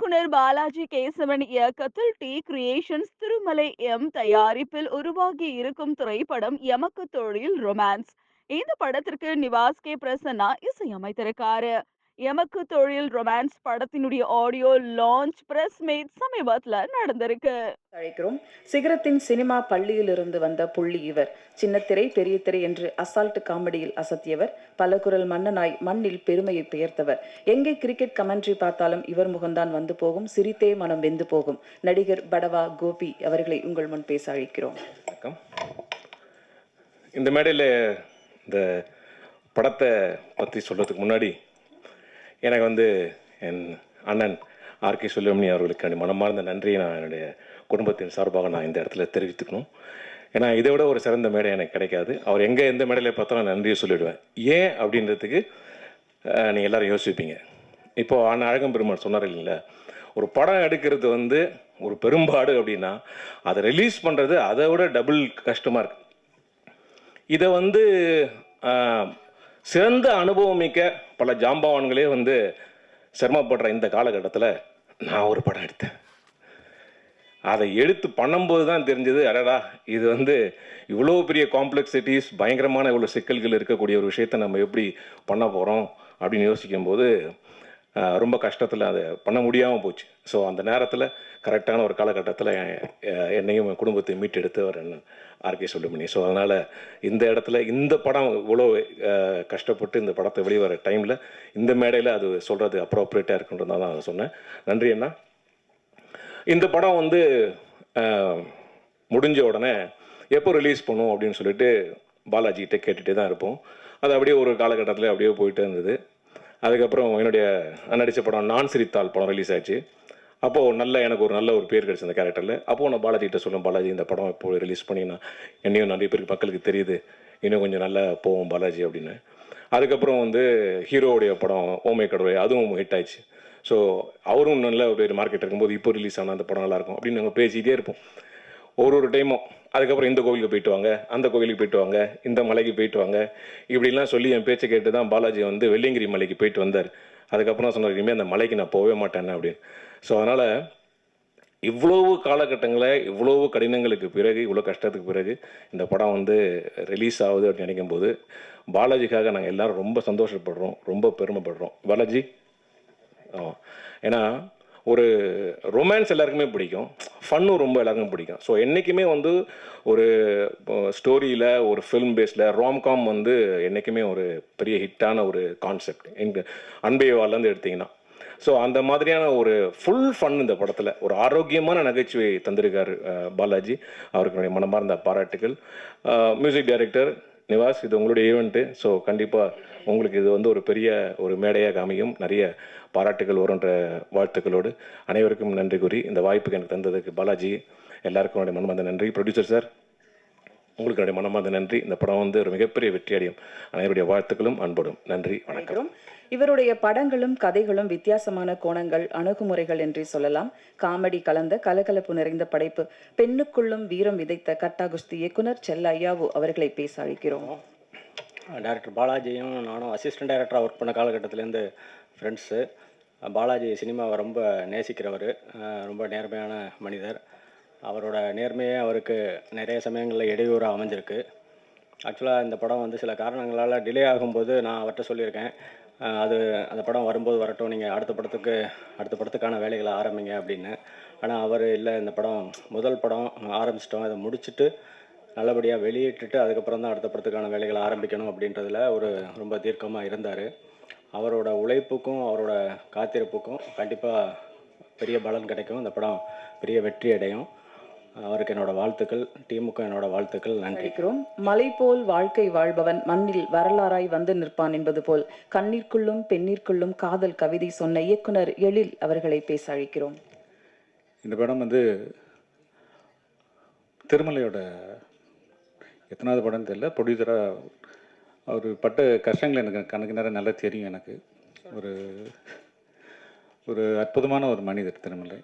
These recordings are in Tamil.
இயக்குனர் பாலாஜி கேசவன் இயக்கத்தில் டி கிரியேஷன்ஸ் திருமலை எம் தயாரிப்பில் உருவாகி இருக்கும் திரைப்படம் எமக்கு தொழில் ரொமான்ஸ். இந்த படத்திற்கு நிவாஸ் கே பிரசன்னா இசையமைத்திருக்காரு. எமக்கு தொழில் ரொமான்ஸ் படத்தினுடைய ஆடியோ லான்ச் பிரஸ் மீட் சமீபத்துல நடந்திருக்கு. அழைக்கிறோம். சிகரத்தின் சினிமா பள்ளியிலிருந்து வந்த புள்ளி இவர். சின்னத்திரை பெரிய திரை என்று அசால்ட் காமெடியில் அசத்தியவர். பல குரல் மன்னனாய் மண்ணில் பெருமையை பெயர்த்தவர். எங்கே கிரிக்கெட் கமெண்ட்ரி பார்த்தாலும் இவர் முகம்தான் வந்து போகும். சிரித்தே மனம் வெந்து போகும். நடிகர் படவா கோபி அவர்களை உங்கள் முன் பேச அழைக்கிறோம். வணக்கம். இந்த மேடையில் இந்த படத்தை பற்றி சொல்கிறதுக்கு முன்னாடி எனக்கு என் அண்ணன் ஆர்கே சுல்யமணி அவர்களுக்கு மனமார்ந்த நன்றியை நான் என்னுடைய குடும்பத்தின் சார்பாக நான் இந்த இடத்துல தெரிவித்துக்கணும். ஏன்னா இதை விட ஒரு சிறந்த மேடை எனக்கு கிடைக்காது. அவர் எந்த மேடையில் பார்த்தாலும் நான் நன்றியை சொல்லிவிடுவேன். ஏன் அப்படின்றதுக்கு நீங்கள் எல்லோரும் யோசிப்பீங்க. இப்போது அண்ணன் அழகம் பெருமாள் சொன்னார் இல்லைங்களா, ஒரு படம் எடுக்கிறது ஒரு பெரும்பாடு அப்படின்னா அதை ரிலீஸ் பண்ணுறது அதை விட டபுள் கஷ்டமாக இருக்குது. இதை சிறந்த அனுபவம் மிக்க பல ஜாம்பவான்களே சிரமப்படுற இந்த காலகட்டத்தில் நான் ஒரு படம் எடுத்தேன். அதை எடுத்து பண்ணும்போது தான் தெரிஞ்சது, அடடா இது இவ்வளோ பெரிய காம்ப்ளெக்சிட்டிஸ், பயங்கரமான இவ்வளோ சிக்கல்கள் இருக்கக்கூடிய ஒரு விஷயத்தை நம்ம எப்படி பண்ண போகிறோம் அப்படின்னு யோசிக்கும்போது ரொம்ப கஷ்டத்தில் அதை பண்ண முடியாமல் போச்சு. ஸோ அந்த நேரத்தில் கரெக்டான ஒரு காலகட்டத்தில் என்னையும் என் குடும்பத்தை மீட்டெடுத்தவர் என்ன ஆர்கே சுல்யமணி. ஸோ அதனால் இந்த இடத்துல இந்த படம் இவ்வளோ கஷ்டப்பட்டு இந்த படத்தை வெளிவர டைமில் இந்த மேடையில் அது சொல்கிறது அப்ரோப்ரியேட்டாக இருக்குன்றதான் நான் சொன்னேன். நன்றி அண்ணா. இந்த படம் முடிஞ்ச உடனே எப்போ ரிலீஸ் பண்ணும் அப்படின்னு சொல்லிட்டு பாலாஜிகிட்ட கேட்டுகிட்டே தான் இருப்போம். அது அப்படியே ஒரு காலகட்டத்தில் அப்படியே போயிட்டு இருந்தது. அதுக்கப்புறம் என்னுடைய நடித்த படம் நான் சிரித்தால் படம் ரிலீஸ் ஆச்சு. அப்போது எனக்கு ஒரு நல்ல ஒரு பேர் கிடச்சி அந்த கேரக்டரில். அப்போது நான் பாலாஜிகிட்ட சொல்லுவேன், பாலாஜி இந்த படம் இப்போ ரிலீஸ் பண்ணிங்கன்னா என்னையும் நிறைய பேருக்கு மக்களுக்கு தெரியுது, இன்னும் கொஞ்சம் நல்லா போவோம் பாலாஜி அப்படின்னு. அதுக்கப்புறம் ஹீரோவுடைய படம் ஓமை கடவுளை, அதுவும் ஹிட் ஆயிடுச்சு. ஸோ அவரும் நல்ல ஒரு மார்க்கெட் இருக்கும்போது இப்போ ரிலீஸ் ஆனால் அந்த படம் நல்லாயிருக்கும் அப்படின்னு நாங்கள் பேசிக்கிட்டே இருப்போம் ஒரு டைமும். அதுக்கப்புறம் இந்த கோவிலுக்கு போயிட்டு வாங்க, அந்த கோவிலுக்கு போயிட்டு வாங்க, இந்த மலைக்கு போயிட்டு வாங்க, இப்படிலாம் சொல்லி என் பேச்சை கேட்டு தான் பாலாஜி வெள்ளியங்கிரி மலைக்கு போயிட்டு வந்தார். அதுக்கப்புறம் சொன்னார், இனிமேல் அந்த மலைக்கு நான் போகவே மாட்டேன்னு அப்படின்னு. ஸோ அதனால் இவ்வளவு காலகட்டங்களில் இவ்வளவு கடினங்களுக்கு பிறகு, இவ்வளோ கஷ்டத்துக்கு பிறகு இந்த படம் ரிலீஸ் ஆகுது அப்படின்னு நினைக்கும்போது பாலாஜிக்காக நாங்கள் எல்லோரும் ரொம்ப சந்தோஷப்படுறோம், ரொம்ப பெருமைப்படுறோம். பாலாஜி ஏன்னா ஒரு ரொமான்ஸ் எல்லாருக்குமே பிடிக்கும், ஃபன்னும் ரொம்ப எல்லாருக்கும் பிடிக்கும். ஸோ என்றைக்குமே ஒரு ஸ்டோரியில் ஒரு ஃபில்ம் பேஸில் ராம்காம் என்றைக்குமே ஒரு பெரிய ஹிட்டான ஒரு கான்செப்ட். எங்கள் அன்பேவாலேருந்து எடுத்திங்கன்னா ஸோ அந்த மாதிரியான ஒரு ஃபுல் ஃபன் இந்த படத்தில் ஒரு ஆரோக்கியமான நகைச்சுவை தந்திருக்கார் பாலாஜி. அவருக்கு என்னுடைய மனமார்ந்த பாராட்டுகள். மியூசிக் டைரக்டர் நிவாஸ், இது உங்களுடைய ஈவெண்ட்டு. ஸோ கண்டிப்பாக உங்களுக்கு இது ஒரு பெரிய ஒரு மேடையாக அமையும். நிறைய பாராட்டுகள் வரும்ன்ற வாழ்த்துக்களோடு அனைவருக்கும் நன்றி கூறி இந்த வாய்ப்புக்கு எனக்கு தந்ததுக்கு பாலாஜி எல்லாருக்கும் என்னுடைய மனமார்ந்த நன்றி. ப்ரொடியூசர் சார், உங்களுக்கு என்னுடைய மனமார்ந்த நன்றி. இந்த படம் ஒரு மிகப்பெரிய வெற்றி அடையும். அனைவருடைய வாழ்த்துக்களும் அன்போடும் நன்றி, வணக்கம். இவருடைய படங்களும் கதைகளும் வித்தியாசமான கோணங்கள், அணுகுமுறைகள் என்றே சொல்லலாம். காமெடி கலந்த கலகலப்பு நிறைந்த படைப்பு. பெண்ணுக்குள்ளும் வீரம் விதைத்த கட்டாகுஸ்தி இயக்குனர் செல்ல ஐயாவு அவர்களை பேச அழைக்கிறோம். டைரக்டர் பாலாஜியும் நானும் அசிஸ்டன்ட் டைரக்டராக ஒர்க் பண்ண காலகட்டத்திலேருந்து ஃப்ரெண்ட்ஸு. பாலாஜி சினிமாவை ரொம்ப நேசிக்கிறவர், ரொம்ப நேர்மையான மனிதர். அவரோட நேர்மையே அவருக்கு நிறைய சமயங்களில் இடையூறாக அமைஞ்சிருக்கு. ஆக்சுவலாக இந்த படம் சில காரணங்களால் டிலே ஆகும்போது நான் அவர்கிட்ட சொல்லியிருக்கேன், அந்த படம் வரும்போது வரட்டும், நீங்கள் அடுத்த படத்துக்கான வேலைகளை ஆரம்பிங்க அப்படின்னு. ஆனால் அவர் இல்லை, இந்த படம் முதல் படம் ஆரம்பிச்சிட்டோம், அதை முடிச்சுட்டு நல்லபடியாக வெளியிட்டுட்டு அதுக்கப்புறம் தான் அடுத்த படத்துக்கான வேலைகளை ஆரம்பிக்கணும் அப்படின்றதுல ரொம்ப தீர்க்கமாக இருந்தார். அவரோட உழைப்புக்கும் அவரோட காத்திருப்புக்கும் கண்டிப்பாக பெரிய பலன் கிடைக்கும். இந்த படம் பெரிய வெற்றி அடையும். அவருக்கு என்னோட வாழ்த்துக்கள், டீமுக்கும் என்னோட வாழ்த்துக்கள். நன்றி. மலை போல் வாழ்க்கை வாழ்பவன் மண்ணில் வரலாறாய் நிற்பான் என்பது போல் கண்ணீர்க்குள்ளும் பெண்ணீர்க்குள்ளும் காதல் கவிதை சொன்ன இயக்குனர் எழில் அவர்களை பேச அழைக்கிறோம். இந்த படம் திருமலையோட எத்தனாவது படம் தெரியல, ப்ரொடியூசராக அவர் பட்ட கஷ்டங்கள் எனக்கு நேரம் நல்லா தெரியும். எனக்கு ஒரு அற்புதமான ஒரு மனிதர் திருமலை.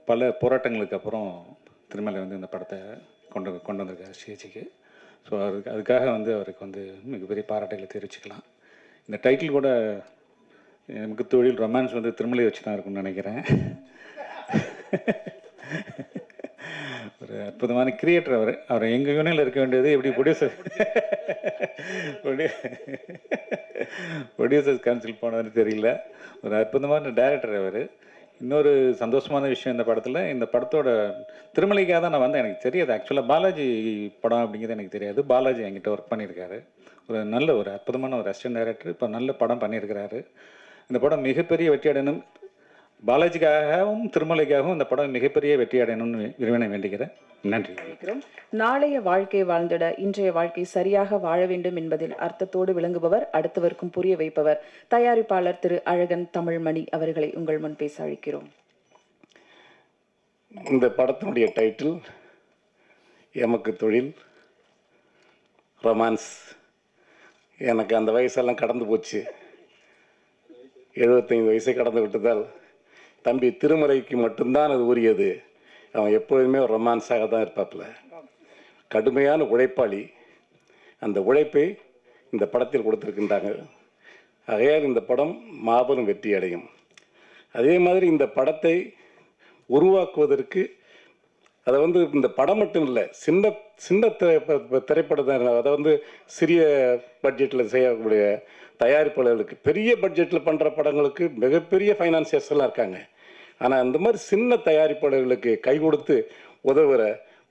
பல போராட்டங்களுக்கு அப்புறம் திருமலை இந்த படத்தை கொண்டு வந்திருக்காரு ஸ்டேஜுக்கு. ஸோ அதுக்காக அவருக்கு மிகப்பெரிய பாராட்டுகளை தெரிவிச்சுக்கலாம். இந்த டைட்டில் கூட நமக்கு தொழில் ரொமான்ஸ் வந்து திருமலை வச்சு தான் இருக்கும்னு நினைக்கிறேன். ஒரு அற்புதமான கிரியேட்டர் அவர். அவர் எங்கள் யூனியனில் இருக்க வேண்டியது எப்படி ப்ரொடியூசர்ஸ் கவுன்சில் போனதுன்னு தெரியல. ஒரு அற்புதமான டைரக்டர் அவர். இன்னொரு சந்தோஷமான விஷயம் இந்த படத்தில், இந்த படத்தோட திருமலைக்காக தான் நான் வந்தேன். எனக்கு தெரியாது ஆக்சுவலாக பாலாஜி படம் அப்படிங்கிறது எனக்கு தெரியாது. பாலாஜி என்கிட்ட ஒர்க் பண்ணியிருக்காரு. ஒரு அற்புதமான ஒரு அசிஸ்டன்ட் டைரக்டர். இப்போ நல்ல படம் பண்ணியிருக்கிறாரு. இந்த படம் மிகப்பெரிய வெற்றி அடையணும். பாலாஜிக்காகவும் திருமலைக்காகவும் இந்த படம் மிகப்பெரிய வெற்றி அடையணும்னு இறைவனை வேண்டுகிறேன். நன்றி. நாளைய வாழ்க்கை வாழ்ந்திட இன்றைய வாழ்க்கை சரியாக வாழ வேண்டும் என்பதில் அர்த்தத்தோடு விளங்குபவர், அடுத்தவருக்கும் புரிய வைப்பவர் தயாரிப்பாளர் திரு அழகன் தமிழ்மணி அவர்களை உங்கள் முன் பேச அழைக்கிறோம். இந்த படத்தினுடைய டைட்டில் எமக்கு தொழில் ரொமான்ஸ். எனக்கு அந்த வயசெல்லாம் கடந்து போச்சு. 75 வயசை கடந்து விட்டதால் தம்பி திருமலைக்கு மட்டும்தான் அது உரியது. அவன் எப்பொழுதுமே ரொமான்ஸாக தான் இருப்பாப்புல. கடுமையான உழைப்பாளி. அந்த உழைப்பை இந்த படத்தில் கொடுத்துருக்கின்றாங்க. ஆகையால் இந்த படம் மாபெரும் வெற்றி அடையும். அதே மாதிரி இந்த படத்தை உருவாக்குவதற்கு அதை இந்த படம் மட்டும் இல்லை, சின்ன சின்ன திரைப்படம் தான். அதை சிறிய பட்ஜெட்டில் செய்யக்கூடிய தயாரிப்பாளர்களுக்கு, பெரிய பட்ஜெட்டில் பண்ணுற படங்களுக்கு மிகப்பெரிய ஃபைனான்சியர்ஸ் எல்லாம் இருக்காங்க. ஆனால் அந்த மாதிரி சின்ன தயாரிப்பாளர்களுக்கு கை கொடுத்து உதவுகிற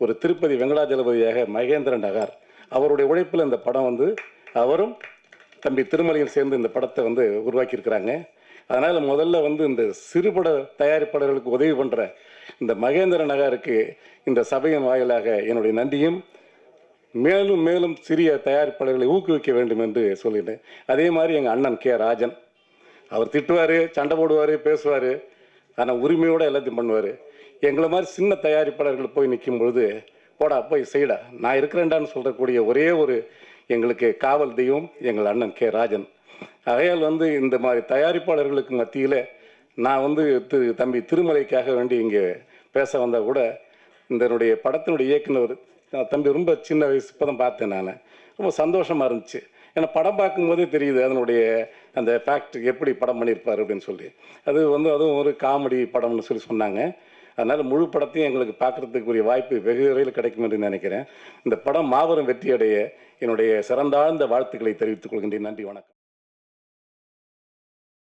ஒரு திருப்பதி வெங்கடாஜலபதியாக மகேந்திரன் நகர் அவருடைய உழைப்பில் இந்த படம் அவரும் தம்பி திருமலையும் சேர்ந்து இந்த படத்தை உருவாக்கியிருக்கிறாங்க. அதனால் முதல்ல இந்த சிறுபட தயாரிப்பாளர்களுக்கு உதவி பண்ணுற இந்த மகேந்திரன் நகருக்கு இந்த சபையின் வாயிலாக என்னுடைய நன்றியும், மேலும் மேலும் சிறிய தயாரிப்பாளர்களை ஊக்குவிக்க வேண்டும் என்று சொல்லிட்டேன். அதே மாதிரி எங்கள் அண்ணன் கே ராஜன், அவர் திட்டுவார், சண்டை போடுவார், பேசுவார், ஆனால் உரிமையோடு எல்லாத்தையும் பண்ணுவார். எங்களை மாதிரி சின்ன தயாரிப்பாளர்கள் போய் நிற்கும் பொழுது, போடா போய் செய்டா நான் இருக்கிறேன்டான்னு சொல்லக்கூடிய ஒரே ஒரு எங்களுக்கு காவல் தெய்வம் எங்கள் அண்ணன் கே ராஜன். ஆகையால் இந்த மாதிரி தயாரிப்பாளர்களுக்கு மத்தியில் நான் தம்பி திருமலைக்காக வேண்டி இங்கே பேச வந்தால் கூட, இதனுடைய படத்தினுடைய இயக்குனர் தம்பி ரொம்ப சின்ன வயசு இப்போ தான் பார்த்தேன். நான் ரொம்ப சந்தோஷமாக இருந்துச்சு. ஏன்னா படம் பார்க்கும்போதே தெரியுது அதனுடைய அந்த ஃபேக்ட் எப்படி படம் பண்ணியிருப்பார் அப்படின்னு சொல்லி. அதுவும் ஒரு காமெடி படம்னு சொன்னாங்க. அதனால் முழு படத்தையும் எங்களுக்கு பார்க்குறதுக்குரிய வாய்ப்பு வெகு விரைவில் கிடைக்கும் என்று நினைக்கிறேன். இந்த படம் மாபெரும் வெற்றியடைய என்னுடைய சிறந்தாழ்ந்த வாழ்த்துக்களை தெரிவித்துக் கொள்கின்றேன். நன்றி, வணக்கம்.